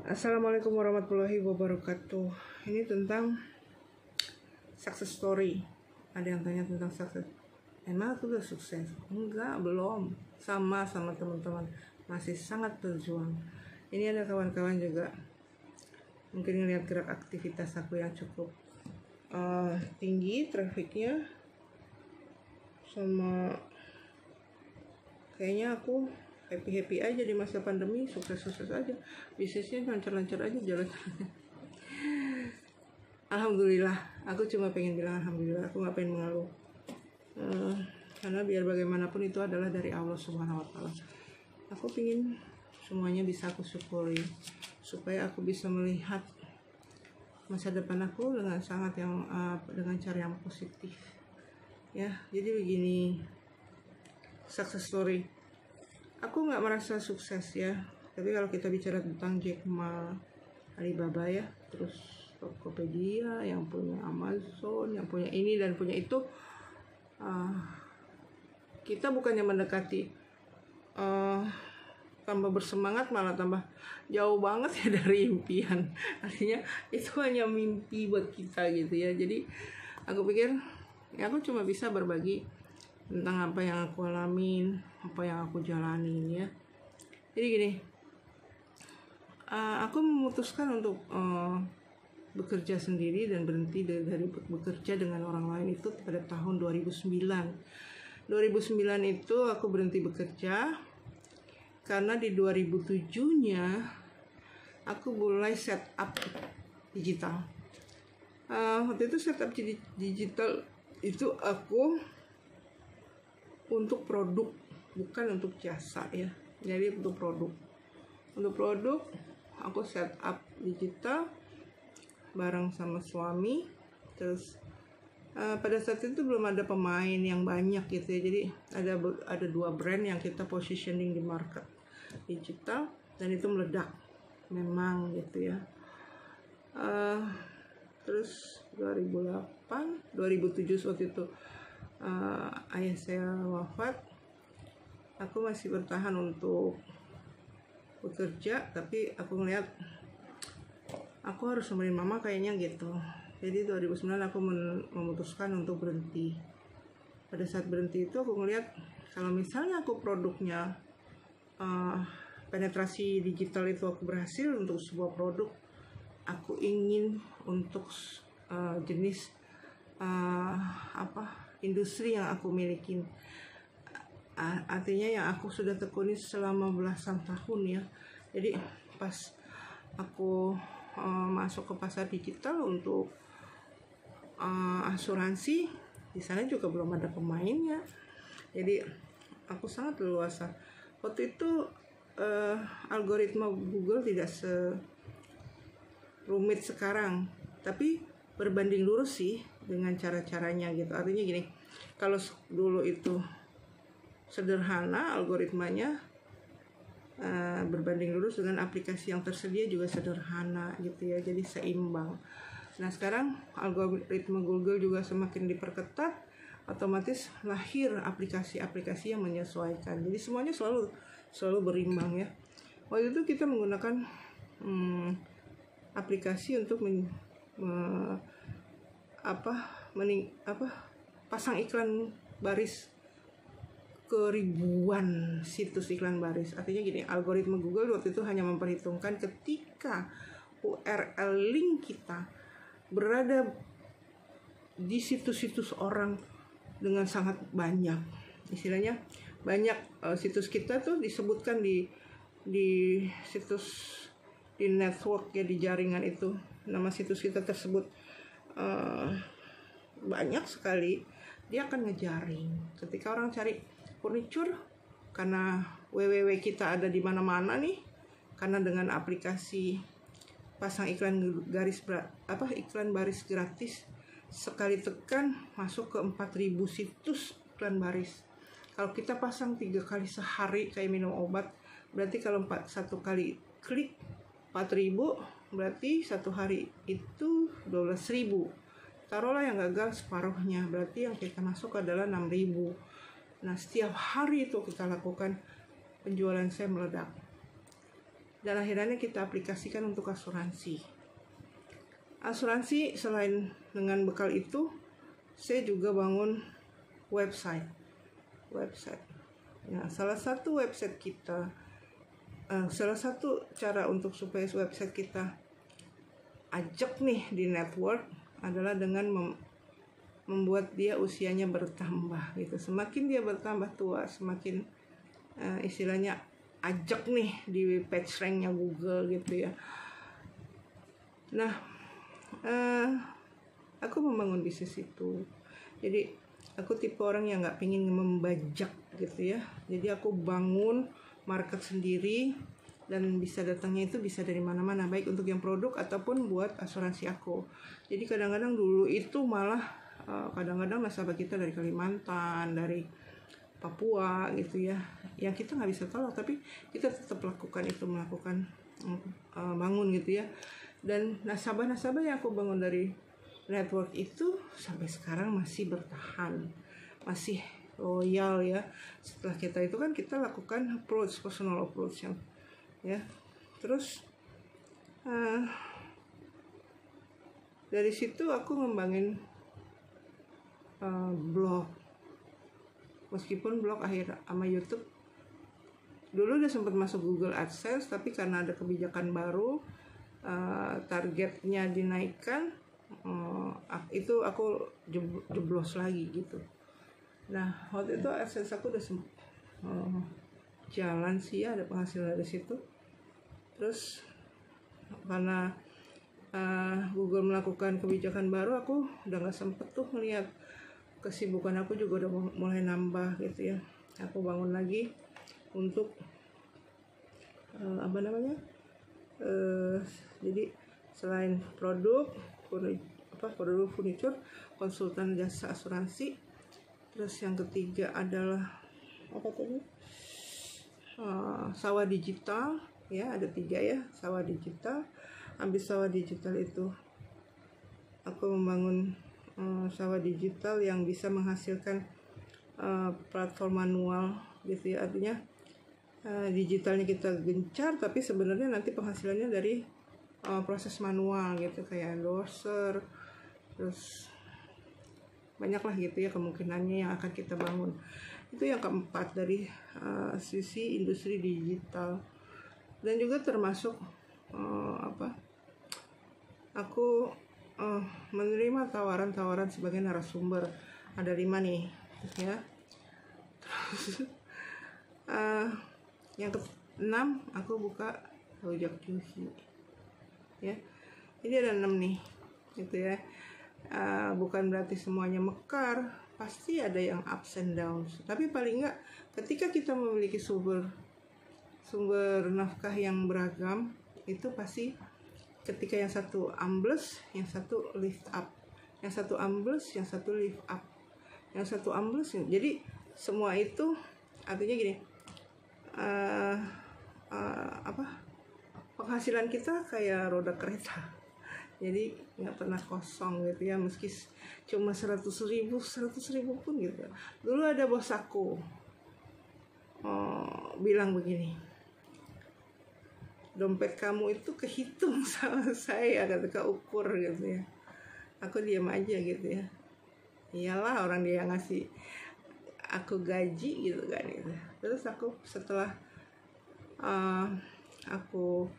Assalamualaikum warahmatullahi wabarakatuh. Ini tentang success story. Ada yang tanya tentang sukses. Emang aku udah sukses? Enggak, belum. Sama teman-teman, masih sangat berjuang. Ini ada kawan-kawan juga mungkin ngeliat gerak aktivitas aku yang cukup tinggi trafiknya, sama kayaknya aku happy aja di masa pandemi, sukses aja, bisnisnya lancar aja jalan. Alhamdulillah, aku cuma pengen bilang alhamdulillah, aku nggak pengen mengeluh, karena biar bagaimanapun itu adalah dari Allah Subhanahu Wa Taala. Aku pengen semuanya bisa aku syukuri, supaya aku bisa melihat masa depan aku dengan dengan cara yang positif. Ya, jadi begini, success story. Aku nggak merasa sukses ya, tapi kalau kita bicara tentang Jack Ma, Alibaba ya, terus Tokopedia, yang punya Amazon, yang punya ini dan punya itu, kita bukannya mendekati tambah bersemangat, malah tambah jauh banget ya dari impian. Artinya itu hanya mimpi buat kita gitu ya. Jadi aku pikir ya aku cuma bisa berbagi tentang apa yang aku alamin, apa yang aku jalanin ya. Jadi gini, aku memutuskan untuk bekerja sendiri dan berhenti dari bekerja dengan orang lain itu pada tahun 2009. 2009 itu aku berhenti bekerja karena di 2007-nya aku mulai setup digital. Waktu itu setup digital itu aku untuk produk, bukan untuk jasa ya. Jadi untuk produk aku setup digital bareng sama suami. Terus pada saat itu belum ada pemain yang banyak gitu ya. Jadi ada 2 brand yang kita positioning di market digital dan itu meledak memang gitu ya. Terus 2007 waktu itu ayah saya wafat, aku masih bertahan untuk bekerja, tapi aku ngeliat aku harus nemenin mama kayaknya gitu. Jadi 2009 aku memutuskan untuk berhenti. Pada saat berhenti itu aku ngeliat kalau misalnya aku produknya penetrasi digital itu aku berhasil untuk sebuah produk, aku ingin untuk jenis industri yang aku miliki, artinya yang aku sudah tekuni selama belasan tahun ya. Jadi pas aku masuk ke pasar digital untuk asuransi, di sana juga belum ada pemainnya, jadi aku sangat leluasa. Waktu itu algoritma Google tidak serumit sekarang, tapi berbanding lurus sih dengan cara-caranya gitu. Artinya gini, kalau dulu itu sederhana algoritmanya, berbanding lurus dengan aplikasi yang tersedia juga sederhana gitu ya, jadi seimbang. Nah sekarang algoritma Google juga semakin diperketat, otomatis lahir aplikasi-aplikasi yang menyesuaikan, jadi semuanya selalu berimbang ya. Waktu itu kita menggunakan aplikasi untuk pasang iklan baris ke ribuan situs iklan baris. Artinya gini, algoritma Google waktu itu hanya memperhitungkan ketika URL link kita berada di situs-situs orang dengan sangat banyak, istilahnya banyak situs kita tuh disebutkan di situs, di network ya, di jaringan itu nama situs kita tersebut banyak sekali, dia akan ngejaring. Ketika orang cari furniture, karena www kita ada di mana-mana nih, karena dengan aplikasi pasang iklan baris gratis, sekali tekan masuk ke 4.000 situs iklan baris. Kalau kita pasang 3 kali sehari kayak minum obat, berarti kalau satu kali klik 4.000, berarti satu hari itu 12.000. Taruhlah yang gagal separuhnya, berarti yang kita masuk adalah 6.000. Nah setiap hari itu kita lakukan, penjualan saya meledak. dan akhirnya kita aplikasikan untuk asuransi. Asuransi selain dengan bekal itu, saya juga bangun website. Nah, salah satu cara untuk supaya website kita ajak nih di network adalah dengan membuat dia usianya bertambah gitu. Semakin dia bertambah tua, semakin istilahnya ajak nih di page ranknya Google gitu ya. Nah, aku membangun bisnis itu. Jadi aku tipe orang yang nggak pengen membajak gitu ya. Jadi aku bangun market sendiri, dan bisa datangnya itu bisa dari mana-mana, baik untuk yang produk ataupun buat asuransi aku. Jadi kadang-kadang dulu itu malah kadang-kadang nasabah kita dari Kalimantan, dari Papua gitu ya, yang kita nggak bisa tolak, tapi kita tetap melakukan bangun gitu ya. Dan nasabah-nasabah yang aku bangun dari network itu sampai sekarang masih bertahan, masih loyal ya. Setelah kita lakukan personal approach ya. Terus dari situ aku ngembangin blog. Meskipun blog akhir sama YouTube dulu udah sempat masuk Google AdSense, tapi karena ada kebijakan baru, targetnya dinaikkan, itu aku jeblos lagi gitu. Nah, waktu itu AdSense aku udah jalan sih ya, ada penghasilan dari situ. Terus karena Google melakukan kebijakan baru, aku udah nggak sempet tuh melihat, kesibukan aku juga udah mulai nambah gitu ya. Aku bangun lagi untuk jadi selain produk furniture, konsultan jasa asuransi. Terus yang ketiga adalah sawah digital ya, ada 3 ya, sawah digital. Habis sawah digital itu aku membangun sawah digital yang bisa menghasilkan platform manual gitu ya. Artinya digitalnya kita gencar, tapi sebenarnya nanti penghasilannya dari proses manual gitu, kayak endorser, terus banyak lah gitu ya kemungkinannya yang akan kita bangun. Itu yang keempat dari sisi industri digital. Dan juga termasuk aku menerima tawaran-tawaran sebagai narasumber. Ada 5 nih ya. Terus yang ke-6 aku buka rujak cuci ya. Jadi ada 6 nih gitu ya. Bukan berarti semuanya mekar, pasti ada yang ups and downs. Tapi paling enggak ketika kita memiliki sumber nafkah yang beragam, itu pasti ketika yang satu ambles, yang satu lift up, yang satu ambles, yang satu lift up, yang satu ambles. Jadi semua itu artinya gini, penghasilan kita kayak roda kereta, jadi nggak pernah kosong gitu ya. Meski cuma 100.000 pun gitu. Dulu ada bos aku bilang begini, dompet kamu itu kehitung sama saya, kata, keukur gitu ya. Aku diam aja gitu ya. Iyalah, orang dia ngasih aku gaji gitu kan gitu. Terus aku setelah aku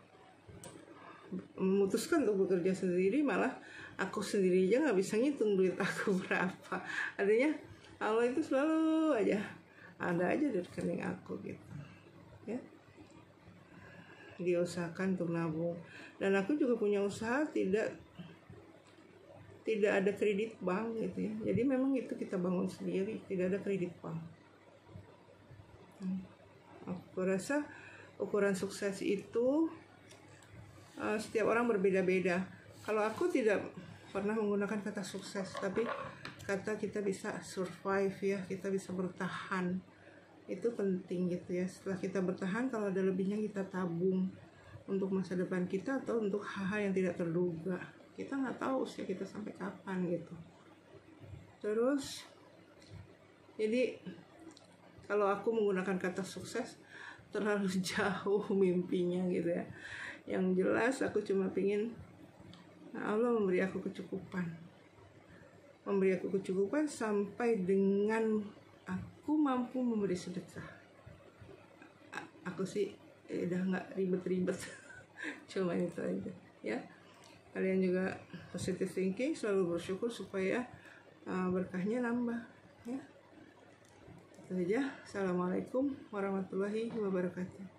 memutuskan untuk bekerja sendiri, malah aku sendiri aja nggak bisa ngitung duit aku berapa. Artinya Allah itu selalu aja ada aja di rekening aku gitu ya. Diusahakan untuk nabung. Dan aku juga punya usaha tidak ada kredit bank gitu ya. Jadi memang itu kita bangun sendiri, tidak ada kredit bank. Aku rasa ukuran sukses itu setiap orang berbeda-beda. Kalau aku tidak pernah menggunakan kata sukses, tapi kata kita bisa survive ya, kita bisa bertahan. Itu penting gitu ya. Setelah kita bertahan, kalau ada lebihnya kita tabung untuk masa depan kita atau untuk hal-hal yang tidak terduga. Kita nggak tahu usia kita sampai kapan gitu. Terus jadi kalau aku menggunakan kata sukses, terlalu jauh mimpinya gitu ya. Yang jelas aku cuma pingin Allah memberi aku kecukupan, sampai dengan aku mampu memberi sedekah. Aku sih udah nggak ribet-ribet. Cuma itu aja ya. Kalian juga positive thinking, selalu bersyukur supaya berkahnya nambah ya. Itu aja. Assalamualaikum warahmatullahi wabarakatuh.